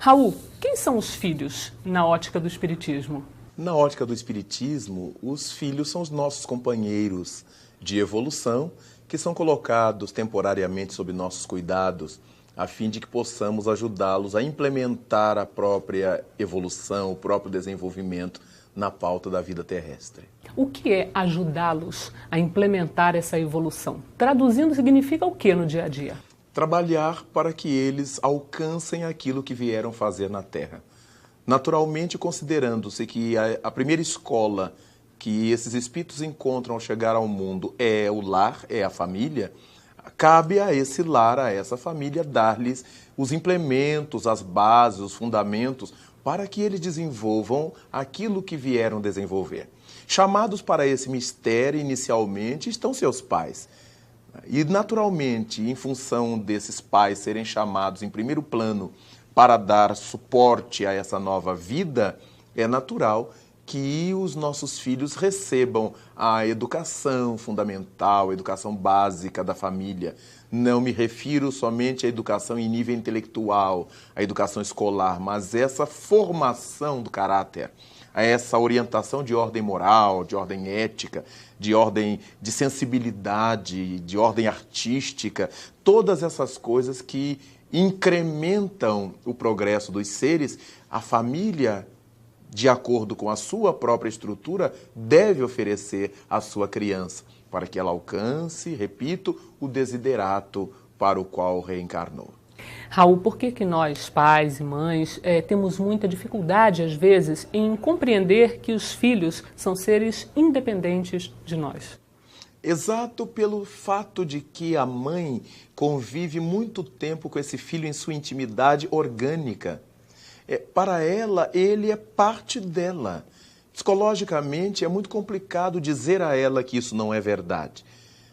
Raul, quem são os filhos na ótica do Espiritismo? Na ótica do Espiritismo, os filhos são os nossos companheiros de evolução que são colocados temporariamente sob nossos cuidados, a fim de que possamos ajudá-los a implementar a própria evolução, o próprio desenvolvimento na pauta da vida terrestre. O que é ajudá-los a implementar essa evolução? Traduzindo, significa o que no dia a dia? Trabalhar para que eles alcancem aquilo que vieram fazer na Terra. Naturalmente, considerando-se que a primeira escola que esses espíritos encontram ao chegar ao mundo é o lar, é a família, cabe a esse lar, a essa família, dar-lhes os implementos, as bases, os fundamentos, para que eles desenvolvam aquilo que vieram desenvolver. Chamados para esse mistério, inicialmente, estão seus pais. E, naturalmente, em função desses pais serem chamados em primeiro plano para dar suporte a essa nova vida, é natural que os nossos filhos recebam a educação fundamental, a educação básica da família. Não me refiro somente à educação em nível intelectual, à educação escolar, mas essa formação do caráter, a essa orientação de ordem moral, de ordem ética, de ordem de sensibilidade, de ordem artística, todas essas coisas que incrementam o progresso dos seres. A família, de acordo com a sua própria estrutura, deve oferecer à sua criança, para que ela alcance, repito, o desiderato para o qual reencarnou. Raul, por que nós, pais e mães, temos muita dificuldade, às vezes, em compreender que os filhos são seres independentes de nós? Exato pelo fato de que a mãe convive muito tempo com esse filho em sua intimidade orgânica. Para ela, ele é parte dela. Psicologicamente, é muito complicado dizer a ela que isso não é verdade.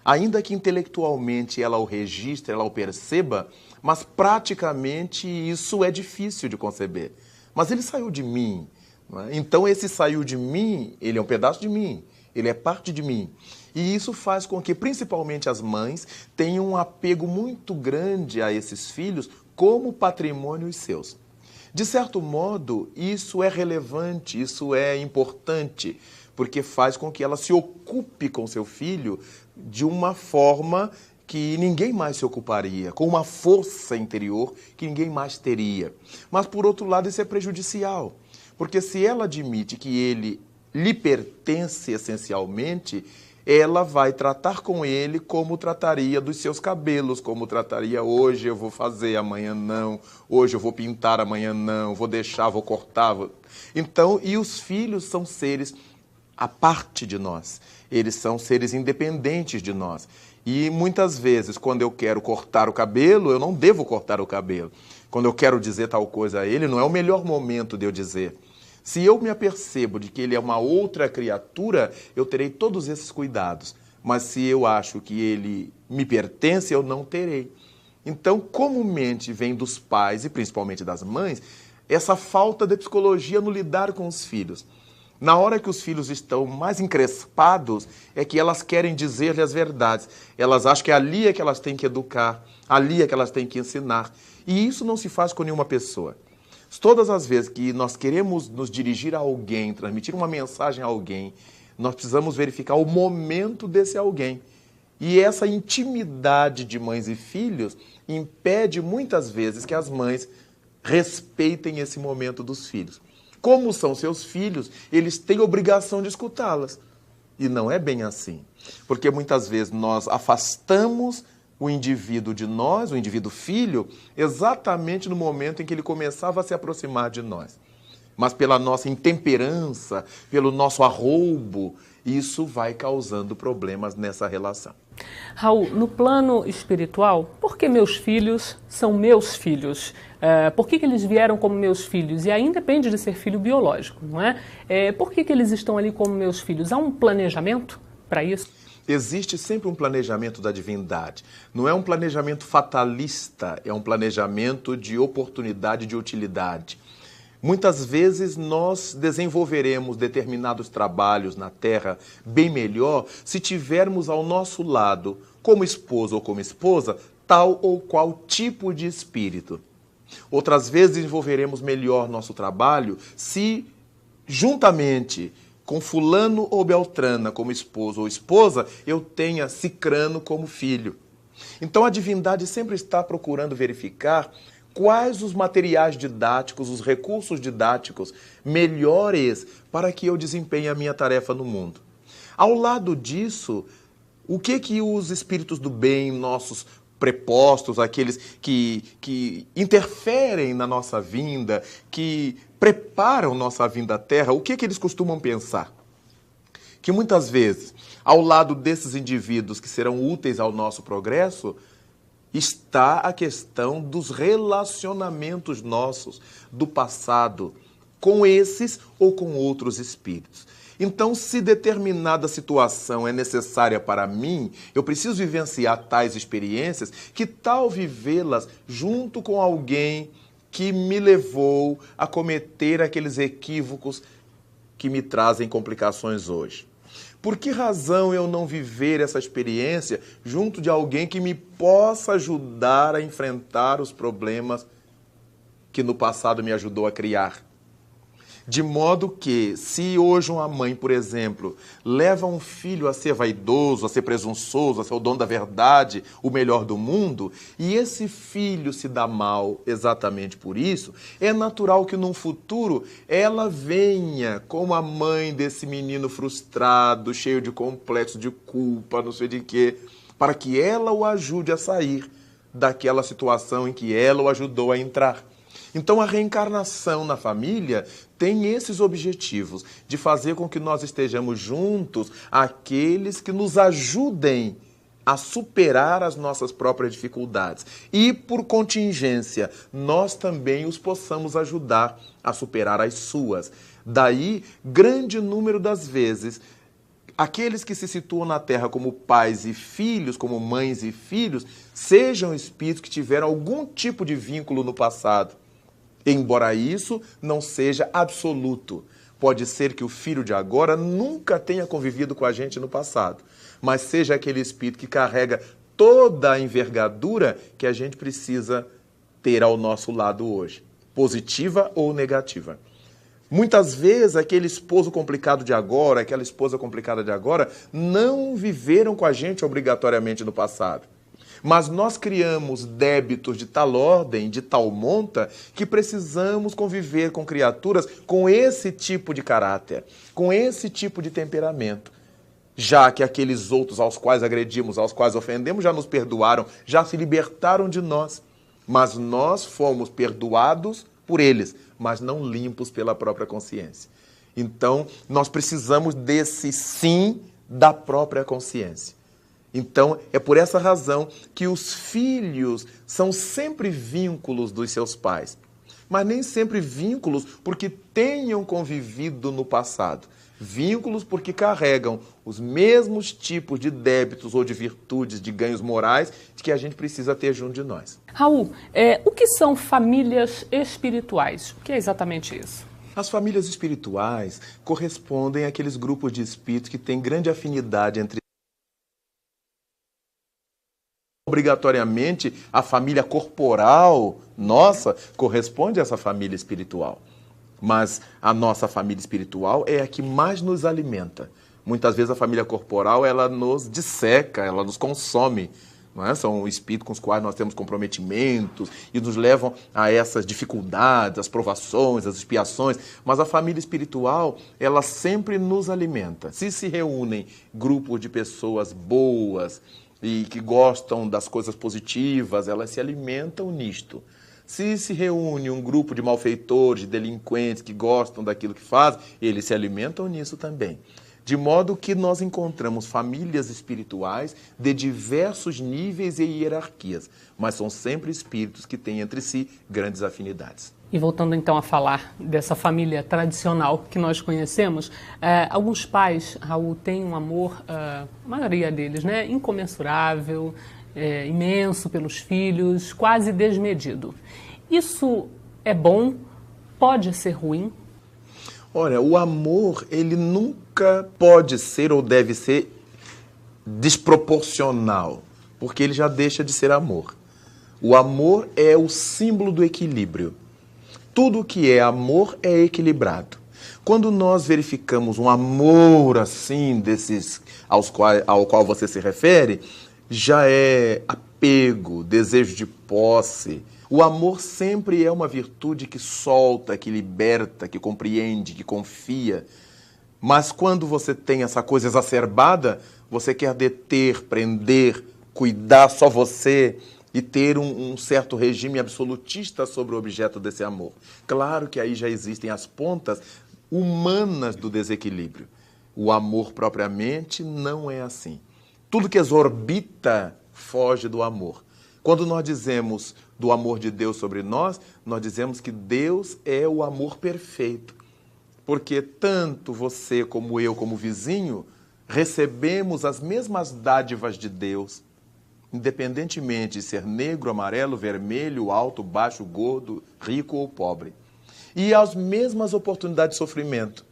Ainda que intelectualmente ela o registre, ela o perceba, mas praticamente isso é difícil de conceber. Mas ele saiu de mim. Não é? Então, esse saiu de mim, ele é um pedaço de mim, ele é parte de mim. E isso faz com que, principalmente as mães, tenham um apego muito grande a esses filhos como patrimônios seus. De certo modo, isso é relevante, isso é importante, porque faz com que ela se ocupe com seu filho de uma forma que ninguém mais se ocuparia, com uma força interior que ninguém mais teria. Mas, por outro lado, isso é prejudicial, porque se ela admite que ele lhe pertence essencialmente, ela vai tratar com ele como trataria dos seus cabelos, como trataria hoje eu vou fazer, amanhã não, hoje eu vou pintar, amanhã não, vou deixar, vou cortar. Então, e os filhos são seres à parte de nós, eles são seres independentes de nós. E muitas vezes, quando eu quero cortar o cabelo, eu não devo cortar o cabelo. Quando eu quero dizer tal coisa a ele, não é o melhor momento de eu dizer. Se eu me apercebo de que ele é uma outra criatura, eu terei todos esses cuidados. Mas se eu acho que ele me pertence, eu não terei. Então, comumente vem dos pais, e principalmente das mães, essa falta de psicologia no lidar com os filhos. Na hora que os filhos estão mais encrespados, é que elas querem dizer-lhe as verdades. Elas acham que ali é que elas têm que educar, ali é que elas têm que ensinar. E isso não se faz com nenhuma pessoa. Todas as vezes que nós queremos nos dirigir a alguém, transmitir uma mensagem a alguém, nós precisamos verificar o momento desse alguém. E essa intimidade de mães e filhos impede muitas vezes que as mães respeitem esse momento dos filhos. Como são seus filhos, eles têm obrigação de escutá-las. E não é bem assim. Porque muitas vezes nós afastamos o indivíduo de nós, o indivíduo filho, exatamente no momento em que ele começava a se aproximar de nós. Mas pela nossa intemperança, pelo nosso arroubo, isso vai causando problemas nessa relação. Raul, no plano espiritual, por que meus filhos são meus filhos? Por que eles vieram como meus filhos? E aí independe de ser filho biológico, não é? Por que eles estão ali como meus filhos? Há um planejamento para isso? Existe sempre um planejamento da divindade. Não é um planejamento fatalista, é um planejamento de oportunidade, de utilidade. Muitas vezes nós desenvolveremos determinados trabalhos na Terra bem melhor se tivermos ao nosso lado, como esposo ou como esposa, tal ou qual tipo de espírito. Outras vezes desenvolveremos melhor nosso trabalho se, juntamente com fulano ou beltrana como esposo ou esposa, eu tenha cicrano como filho. Então a divindade sempre está procurando verificar quais os materiais didáticos, os recursos didáticos melhores para que eu desempenhe a minha tarefa no mundo. Ao lado disso, o que os espíritos do bem, nossos prepostos, aqueles que interferem na nossa vinda, que preparam nossa vinda à Terra, o que eles costumam pensar? Que muitas vezes, ao lado desses indivíduos que serão úteis ao nosso progresso, está a questão dos relacionamentos nossos do passado com esses ou com outros espíritos. Então, se determinada situação é necessária para mim, eu preciso vivenciar tais experiências, que tal vivê-las junto com alguém que me levou a cometer aqueles equívocos que me trazem complicações hoje? Por que razão eu não viver essa experiência junto de alguém que me possa ajudar a enfrentar os problemas que no passado me ajudou a criar? De modo que, se hoje uma mãe, por exemplo, leva um filho a ser vaidoso, a ser presunçoso, a ser o dono da verdade, o melhor do mundo, e esse filho se dá mal exatamente por isso, é natural que num futuro ela venha como a mãe desse menino frustrado, cheio de complexo de culpa, não sei de quê, para que ela o ajude a sair daquela situação em que ela o ajudou a entrar. Então, a reencarnação na família tem esses objetivos, de fazer com que nós estejamos juntos àqueles que nos ajudem a superar as nossas próprias dificuldades. E, por contingência, nós também os possamos ajudar a superar as suas. Daí, grande número das vezes, aqueles que se situam na Terra como pais e filhos, como mães e filhos, sejam espíritos que tiveram algum tipo de vínculo no passado. Embora isso não seja absoluto. Pode ser que o filho de agora nunca tenha convivido com a gente no passado, mas seja aquele espírito que carrega toda a envergadura que a gente precisa ter ao nosso lado hoje, positiva ou negativa. Muitas vezes aquele esposo complicado de agora, aquela esposa complicada de agora, não viveram com a gente obrigatoriamente no passado. Mas nós criamos débitos de tal ordem, de tal monta, que precisamos conviver com criaturas com esse tipo de caráter, com esse tipo de temperamento. Já que aqueles outros aos quais agredimos, aos quais ofendemos, já nos perdoaram, já se libertaram de nós. Mas nós fomos perdoados por eles, mas não limpos pela própria consciência. Então, nós precisamos desse sim da própria consciência. Então, é por essa razão que os filhos são sempre vínculos dos seus pais, mas nem sempre vínculos porque tenham convivido no passado. Vínculos porque carregam os mesmos tipos de débitos ou de virtudes, de ganhos morais que a gente precisa ter junto de nós. Raul, o que são famílias espirituais? O que é exatamente isso? As famílias espirituais correspondem àqueles grupos de espíritos que têm grande afinidade entre obrigatoriamente a família corporal nossa corresponde a essa família espiritual. Mas a nossa família espiritual é a que mais nos alimenta. Muitas vezes a família corporal ela nos disseca, ela nos consome. Não é? São espíritos com os quais nós temos comprometimentos e nos levam a essas dificuldades, as provações, as expiações. Mas a família espiritual, ela sempre nos alimenta. Se reúnem grupos de pessoas boas e que gostam das coisas positivas, elas se alimentam nisto. Se reúne um grupo de malfeitores, de delinquentes que gostam daquilo que fazem, eles se alimentam nisso também. De modo que nós encontramos famílias espirituais de diversos níveis e hierarquias, mas são sempre espíritos que têm entre si grandes afinidades. E voltando então a falar dessa família tradicional que nós conhecemos, alguns pais, Raul, têm um amor, a maioria deles, né, incomensurável, imenso pelos filhos, quase desmedido. Isso é bom? Pode ser ruim? Olha, o amor, ele nunca pode ser ou deve ser desproporcional, porque ele já deixa de ser amor. O amor é o símbolo do equilíbrio. Tudo que é amor é equilibrado. Quando nós verificamos um amor assim, desses ao qual você se refere, já é apego, desejo de posse. O amor sempre é uma virtude que solta, que liberta, que compreende, que confia. Mas quando você tem essa coisa exacerbada, você quer deter, prender, cuidar só você e ter um certo regime absolutista sobre o objeto desse amor. Claro que aí já existem as pontas humanas do desequilíbrio. O amor propriamente não é assim. Tudo que exorbita foge do amor. Quando nós dizemos do amor de Deus sobre nós dizemos que Deus é o amor perfeito. Porque tanto você como eu, como vizinho, recebemos as mesmas dádivas de Deus, independentemente de ser negro, amarelo, vermelho, alto, baixo, gordo, rico ou pobre. E as mesmas oportunidades de sofrimento.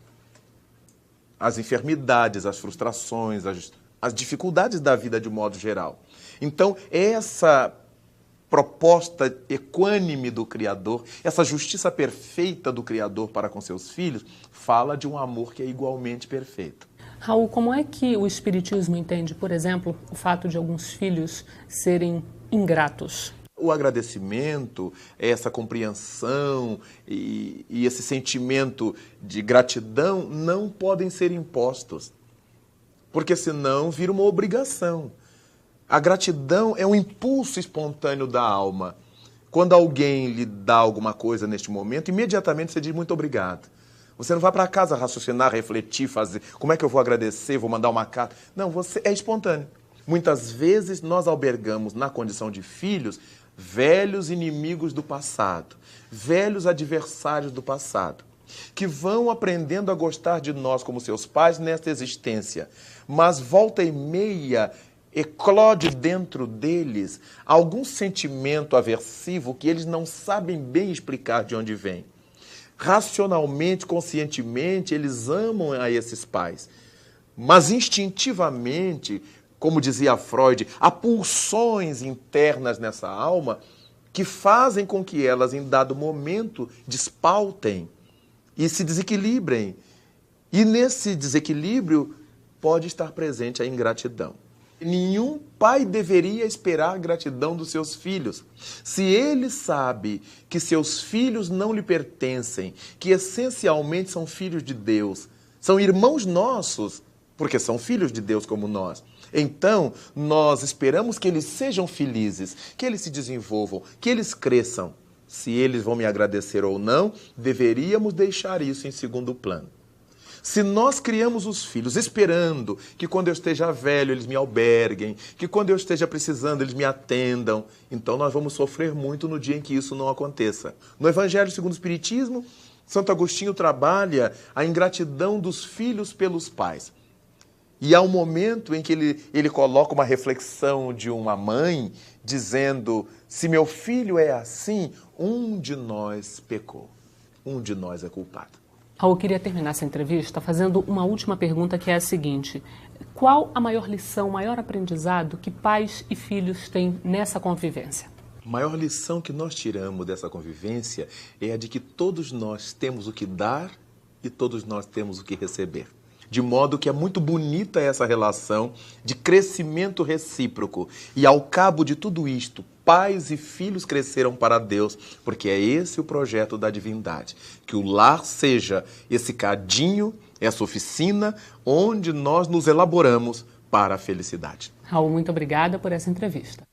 As enfermidades, as frustrações, as dificuldades da vida de modo geral. Então, essa proposta equânime do Criador, essa justiça perfeita do Criador para com seus filhos, fala de um amor que é igualmente perfeito. Raul, como é que o Espiritismo entende, por exemplo, o fato de alguns filhos serem ingratos? O agradecimento, essa compreensão e esse sentimento de gratidão não podem ser impostos, porque senão vira uma obrigação. A gratidão é um impulso espontâneo da alma. Quando alguém lhe dá alguma coisa neste momento, imediatamente você diz muito obrigado. Você não vai para casa raciocinar, refletir, fazer como é que eu vou agradecer, vou mandar uma carta. Não, você é espontâneo. Muitas vezes nós albergamos na condição de filhos velhos inimigos do passado, velhos adversários do passado, que vão aprendendo a gostar de nós como seus pais nesta existência, mas volta e meia eclode dentro deles algum sentimento aversivo que eles não sabem bem explicar de onde vem. Racionalmente, conscientemente, eles amam a esses pais, mas instintivamente, como dizia Freud, há pulsões internas nessa alma que fazem com que elas, em dado momento, despautem e se desequilibrem. E nesse desequilíbrio pode estar presente a ingratidão. Nenhum pai deveria esperar gratidão dos seus filhos. Se ele sabe que seus filhos não lhe pertencem, que essencialmente são filhos de Deus, são irmãos nossos, porque são filhos de Deus como nós, então nós esperamos que eles sejam felizes, que eles se desenvolvam, que eles cresçam. Se eles vão me agradecer ou não, deveríamos deixar isso em segundo plano. Se nós criamos os filhos esperando que quando eu esteja velho eles me alberguem, que quando eu esteja precisando eles me atendam, então nós vamos sofrer muito no dia em que isso não aconteça. No Evangelho segundo o Espiritismo, Santo Agostinho trabalha a ingratidão dos filhos pelos pais. E há um momento em que ele coloca uma reflexão de uma mãe dizendo: se meu filho é assim, um de nós pecou, um de nós é culpado. Raul, eu queria terminar essa entrevista fazendo uma última pergunta, que é a seguinte: qual a maior lição, o maior aprendizado que pais e filhos têm nessa convivência? A maior lição que nós tiramos dessa convivência é a de que todos nós temos o que dar e todos nós temos o que receber. De modo que é muito bonita essa relação de crescimento recíproco. E ao cabo de tudo isto, pais e filhos cresceram para Deus, porque é esse o projeto da divindade. Que o lar seja esse cadinho, essa oficina, onde nós nos elaboramos para a felicidade. Raul, muito obrigada por essa entrevista.